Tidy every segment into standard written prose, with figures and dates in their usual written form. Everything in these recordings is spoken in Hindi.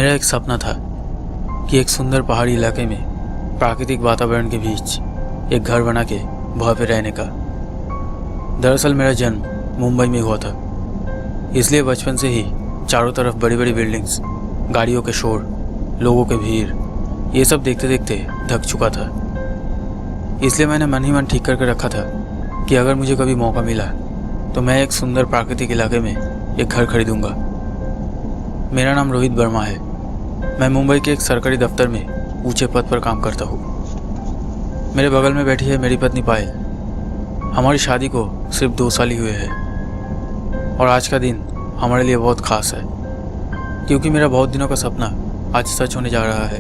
मेरा एक सपना था कि एक सुंदर पहाड़ी इलाके में प्राकृतिक वातावरण के बीच एक घर बना के वहाँ पे रहने का। दरअसल मेरा जन्म मुंबई में हुआ था, इसलिए बचपन से ही चारों तरफ बड़ी बड़ी बिल्डिंग्स, गाड़ियों के शोर, लोगों के भीड़, ये सब देखते देखते थक चुका था। इसलिए मैंने मन ही मन ठीक करके रखा था कि अगर मुझे कभी मौका मिला तो मैं एक सुंदर प्राकृतिक इलाके में एक घर खरीदूंगा। मेरा नाम रोहित वर्मा है। मैं मुंबई के एक सरकारी दफ्तर में ऊंचे पद पर काम करता हूँ। मेरे बगल में बैठी है मेरी पत्नी पायल। हमारी शादी को सिर्फ 2 साल ही हुए हैं और आज का दिन हमारे लिए बहुत ख़ास है क्योंकि मेरा बहुत दिनों का सपना आज सच होने जा रहा है।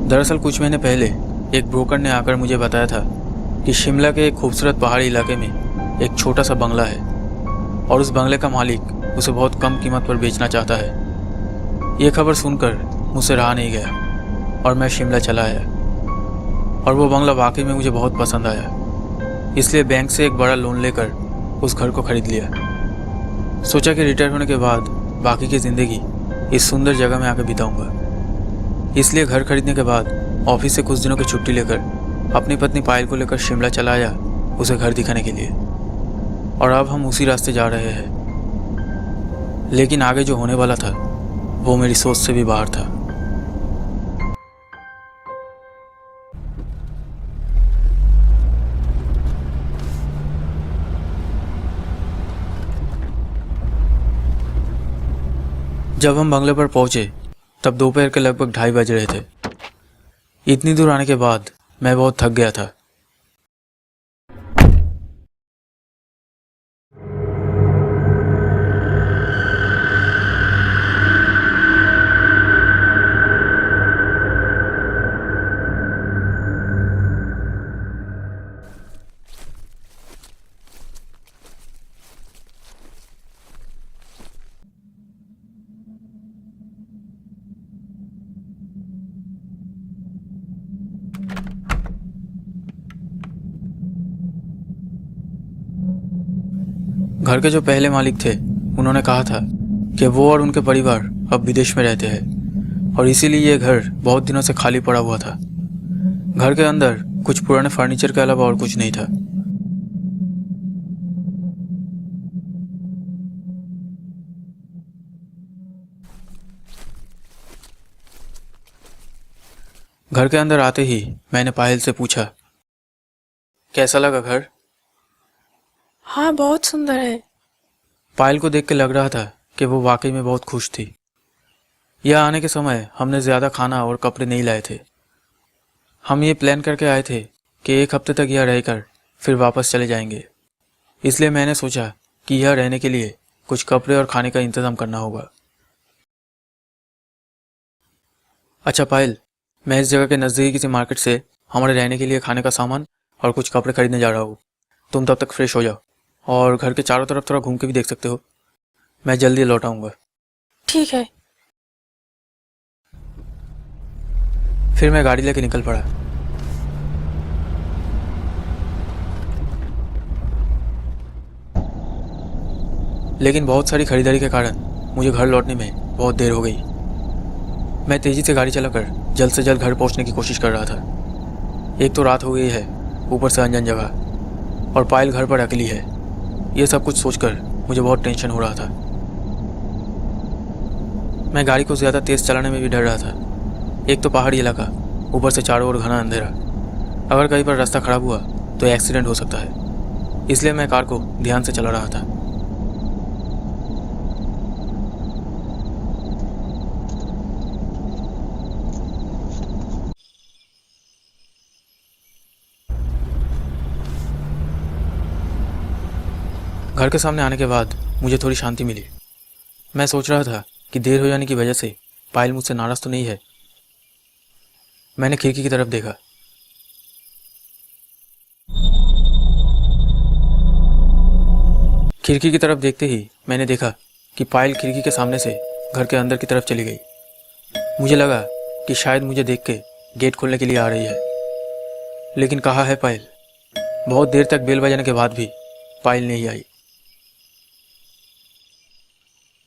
दरअसल कुछ महीने पहले एक ब्रोकर ने आकर मुझे बताया था कि शिमला के एक खूबसूरत पहाड़ी इलाके में एक छोटा सा बंगला है और उस बंगले का मालिक उसे बहुत कम कीमत पर बेचना चाहता है। ये खबर सुनकर मुझसे रहा नहीं गया और मैं शिमला चला आया और वो बंगला वाकई में मुझे बहुत पसंद आया। इसलिए बैंक से एक बड़ा लोन लेकर उस घर को खरीद लिया। सोचा कि रिटायर होने के बाद बाकी की ज़िंदगी इस सुंदर जगह में आकर बिताऊंगा। इसलिए घर खरीदने के बाद ऑफिस से कुछ दिनों की छुट्टी लेकर अपनी पत्नी पायल को लेकर शिमला चला आया उसे घर दिखाने के लिए। और अब हम उसी रास्ते जा रहे हैं। लेकिन आगे जो होने वाला था वो मेरी सोच से भी बाहर था। जब हम बंगले पर पहुंचे तब दोपहर के लगभग 2:30 बज रहे थे। इतनी दूर आने के बाद मैं बहुत थक गया था। घर के जो पहले मालिक थे उन्होंने कहा था कि वो और उनके परिवार अब विदेश में रहते हैं और इसीलिए ये घर बहुत दिनों से खाली पड़ा हुआ था। घर के अंदर कुछ पुराने फर्नीचर के अलावा और कुछ नहीं था। घर के अंदर आते ही मैंने पायल से पूछा, कैसा लगा घर? हाँ, बहुत सुंदर है। पायल को देख के लग रहा था कि वो वाकई में बहुत खुश थी। यह आने के समय हमने ज़्यादा खाना और कपड़े नहीं लाए थे। हम ये प्लान करके आए थे कि 1 हफ्ते तक यह रहकर फिर वापस चले जाएंगे। इसलिए मैंने सोचा कि यह रहने के लिए कुछ कपड़े और खाने का इंतज़ाम करना होगा। अच्छा पायल, मैं इस जगह के नज़दीकी किसी मार्केट से हमारे रहने के लिए खाने का सामान और कुछ कपड़े खरीदने जा रहा हूँ। तुम तब तक फ्रेश हो जाओ और घर के चारों तरफ थोड़ा घूम के भी देख सकते हो। मैं जल्दी लौट आऊँगा। ठीक है। फिर मैं गाड़ी लेके निकल पड़ा। लेकिन बहुत सारी खरीदारी के कारण मुझे घर लौटने में बहुत देर हो गई। मैं तेज़ी से गाड़ी चलाकर जल्द से जल्द घर पहुंचने की कोशिश कर रहा था। एक तो रात हो गई है, ऊपर से अनजान जगह, और पायल घर पर अकेली है। ये सब कुछ सोचकर मुझे बहुत टेंशन हो रहा था। मैं गाड़ी को ज़्यादा तेज़ चलाने में भी डर रहा था। एक तो पहाड़ी इलाका, ऊपर से चारों ओर घना अंधेरा। अगर कहीं पर रास्ता खराब हुआ तो एक्सीडेंट हो सकता है। इसलिए मैं कार को ध्यान से चला रहा था। घर के सामने आने के बाद मुझे थोड़ी शांति मिली। मैं सोच रहा था कि देर हो जाने की वजह से पायल मुझसे नाराज़ तो नहीं है। मैंने खिड़की की तरफ देखा। खिड़की की तरफ देखते ही मैंने देखा कि पायल खिड़की के सामने से घर के अंदर की तरफ चली गई। मुझे लगा कि शायद मुझे देख के गेट खोलने के लिए आ रही है, लेकिन कहाँ है पायल? बहुत देर तक बेल बजाने के बाद भी पायल नहीं आई।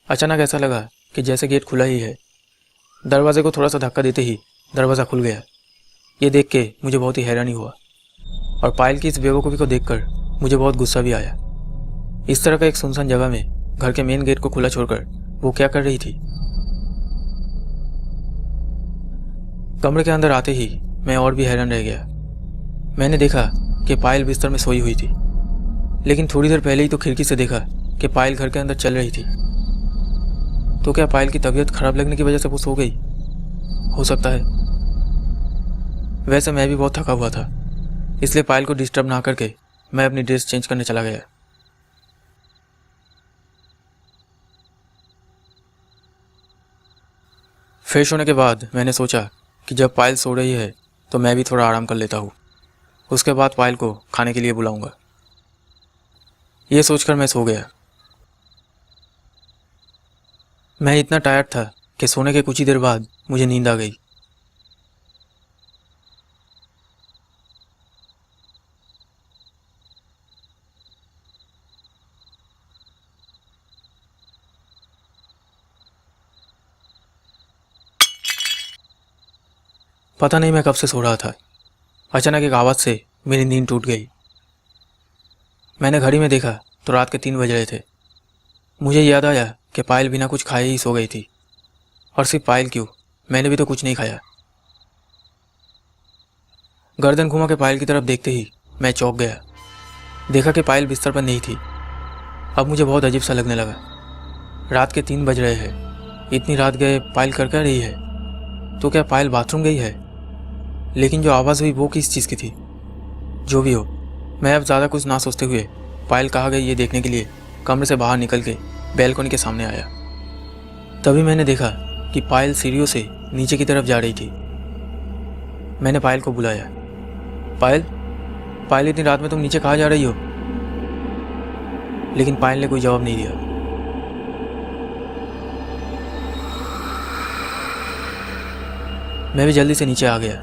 अचानक ऐसा लगा कि जैसे गेट खुला ही है दरवाजे को थोड़ा सा धक्का देते ही दरवाज़ा खुल गया। ये देख के मुझे बहुत ही हैरानी हुआ और पायल की इस बेवकूफ़ी को देखकर मुझे बहुत गुस्सा भी आया। इस तरह का एक सुनसान जगह में घर के मेन गेट को खुला छोड़कर वो क्या कर रही थी? कमरे के अंदर आते ही मैं और भी हैरान रह गया। मैंने देखा कि पायल बिस्तर में सोई हुई थी, लेकिन थोड़ी देर पहले ही तो खिड़की से देखा कि पायल घर के अंदर चल रही थी। तो क्या पायल की तबीयत खराब लगने की वजह से वो सो गई? हो सकता है। वैसे मैं भी बहुत थका हुआ था, इसलिए पायल को डिस्टर्ब ना करके मैं अपनी ड्रेस चेंज करने चला गया। फ्रेश होने के बाद मैंने सोचा कि जब पायल सो रही है तो मैं भी थोड़ा आराम कर लेता हूँ। उसके बाद पायल को खाने के लिए बुलाऊंगा। ये सोचकर मैं सो गया। मैं इतना टायर्ड था कि सोने के कुछ ही देर बाद मुझे नींद आ गई। पता नहीं मैं कब से सो रहा था। अचानक एक आवाज़ से मेरी नींद टूट गई। मैंने घड़ी में देखा तो रात के 3 बज रहे थे। मुझे याद आया कि पायल बिना कुछ खाए ही सो गई थी। और सिर्फ पायल क्यों, मैंने भी तो कुछ नहीं खाया। गर्दन घुमा के पायल की तरफ देखते ही मैं चौंक गया। देखा कि पायल बिस्तर पर नहीं थी। अब मुझे बहुत अजीब सा लगने लगा। रात के 3 बज रहे हैं, इतनी रात गए पायल कर क्या रही है? तो क्या पायल बाथरूम गई है? लेकिन जो आवाज़ हुई वो किस चीज़ की थी? जो भी हो, मैं अब ज़्यादा कुछ ना सोचते हुए पायल कहाँ गई ये देखने के लिए कमरे से बाहर निकल के बैल्कनी के सामने आया। तभी मैंने देखा कि पायल सीढ़ियों से नीचे की तरफ जा रही थी। मैंने पायल को बुलाया। पायल, पायल इतनी रात में तुम नीचे कहाँ जा रही हो? लेकिन पायल ने कोई जवाब नहीं दिया। मैं भी जल्दी से नीचे आ गया।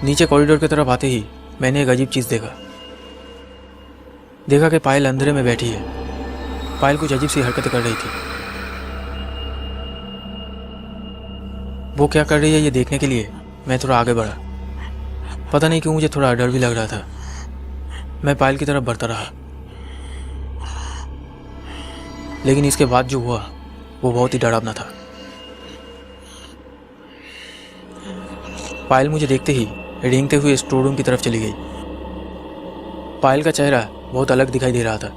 नीचे कॉरिडोर की तरफ आते ही मैंने एक अजीब चीज़ देखा कि पायल अंधेरे में बैठी है। पायल कुछ अजीब सी हरकतें कर रही थी। वो क्या कर रही है ये देखने के लिए मैं थोड़ा आगे बढ़ा। पता नहीं क्यों मुझे थोड़ा डर भी लग रहा था। मैं पायल की तरफ बढ़ता रहा, लेकिन इसके बाद जो हुआ वो बहुत ही डरावना था। पायल मुझे देखते ही रेंगते हुए स्टोर रूम की तरफ चली गई। पायल का चेहरा बहुत अलग दिखाई दे रहा था,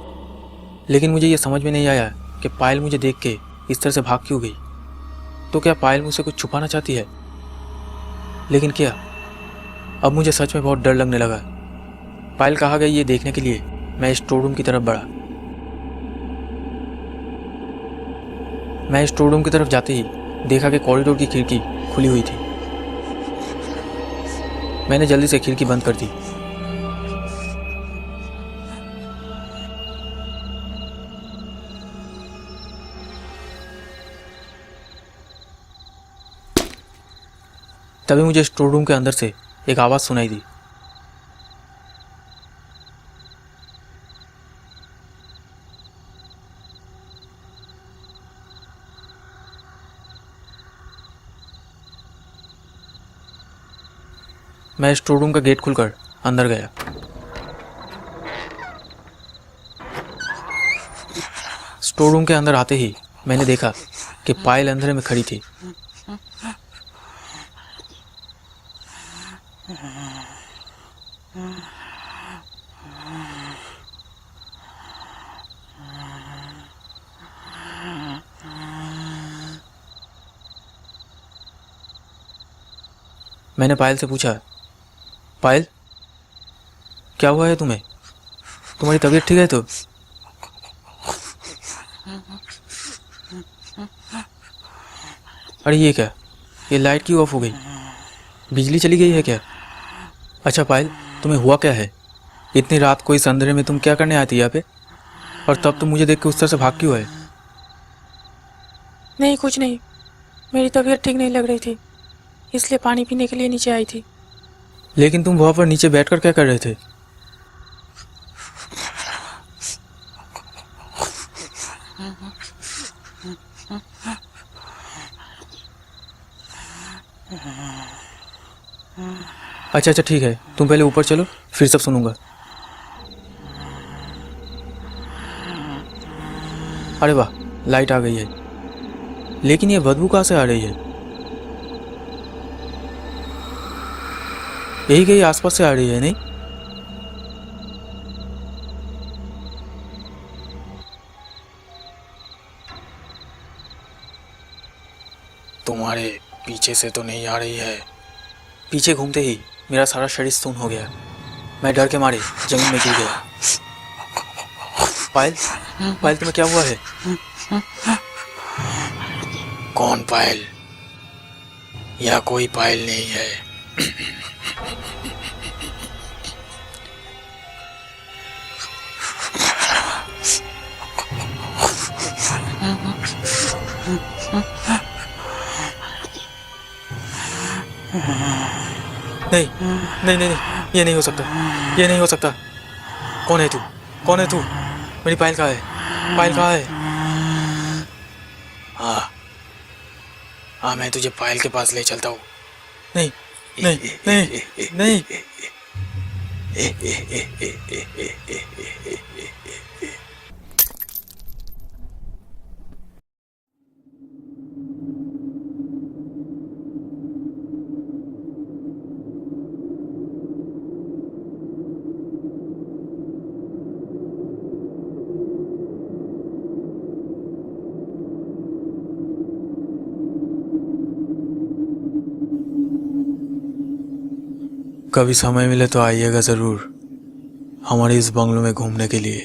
लेकिन मुझे ये समझ में नहीं आया कि पायल मुझे देख के इस तरह से भाग क्यों गई। तो क्या पायल मुझसे कुछ छुपाना चाहती है? लेकिन क्या? अब मुझे सच में बहुत डर लगने लगा। पायल कहाँ गई ये देखने के लिए मैं स्टोर रूम की तरफ बढ़ा। मैं स्टोर रूम की तरफ जाते ही देखा कि कॉरिडोर की खिड़की खुली हुई थी। मैंने जल्दी से खिड़की बंद कर दी। तभी मुझे स्टोर रूम के अंदर से एक आवाज़ सुनाई दी। मैं स्टोर रूम का गेट खुलकर अंदर गया। स्टोर रूम के अंदर आते ही मैंने देखा कि पायल अंधेरे में खड़ी थी। मैंने पायल से पूछा, पायल क्या हुआ है तुम्हें? तुम्हारी तबीयत ठीक है तो? अरे ये क्या, ये लाइट क्यों ऑफ हो गई? बिजली चली गई है क्या? अच्छा पायल, तुम्हें हुआ क्या है? इतनी रात को इस अंधेरे में तुम क्या करने आती है यहाँ पे? और तब तुम मुझे देख के उस तरह से भाग क्यों है? नहीं, कुछ नहीं। मेरी तबीयत ठीक नहीं लग रही थी, इसलिए पानी पीने के लिए नीचे आई थी। लेकिन तुम वहां पर नीचे बैठकर क्या कर रहे थे? अच्छा अच्छा ठीक है, तुम पहले ऊपर चलो, फिर सब सुनूंगा। अरे वाह, लाइट आ गई है। लेकिन ये बदबू कहाँ से आ रही है? यही कहीं आसपास से आ रही है नहीं? तुम्हारे पीछे से तो नहीं आ रही है। पीछे घूमते ही मेरा सारा शरीर सुन्न हो गया। मैं डर के मारे जमीन में गिर गया। पायल, पायल तुम्हें क्या हुआ है? कौन पायल? या कोई पायल नहीं है। नहीं नहीं नहीं नहीं, ये नहीं हो सकता, ये नहीं हो सकता। कौन है तू? कौन है तू? मेरी पायल कहाँ है? पायल कहाँ है? हाँ हाँ, मैं तुझे पायल के पास ले चलता हूँ। नहीं नहीं नहीं नहीं। कभी समय मिले तो आइएगा ज़रूर हमारे इस बंगलों में घूमने के लिए।